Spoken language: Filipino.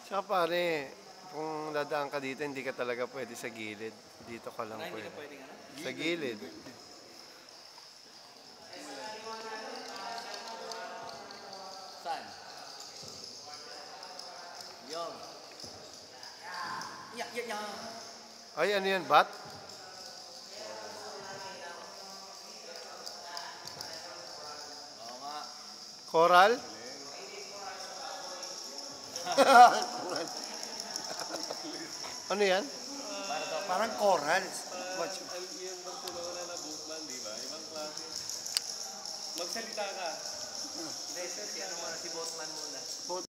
Tsaka pare, kung dadaan ka dito, hindi ka talaga pwede sa gilid. Dito ka lang Hindi pwede. ka pwedeng ano? Sa gilid. Saan? Yung. Ya. Ay, ano yan? Bat? Oo nga. Coral? Ano yan? Parang coral. Yung Barcelona na Bookman, di ba? Ibang klase. Magsalita ka. Hindi, si ano muna, si Boatman muna.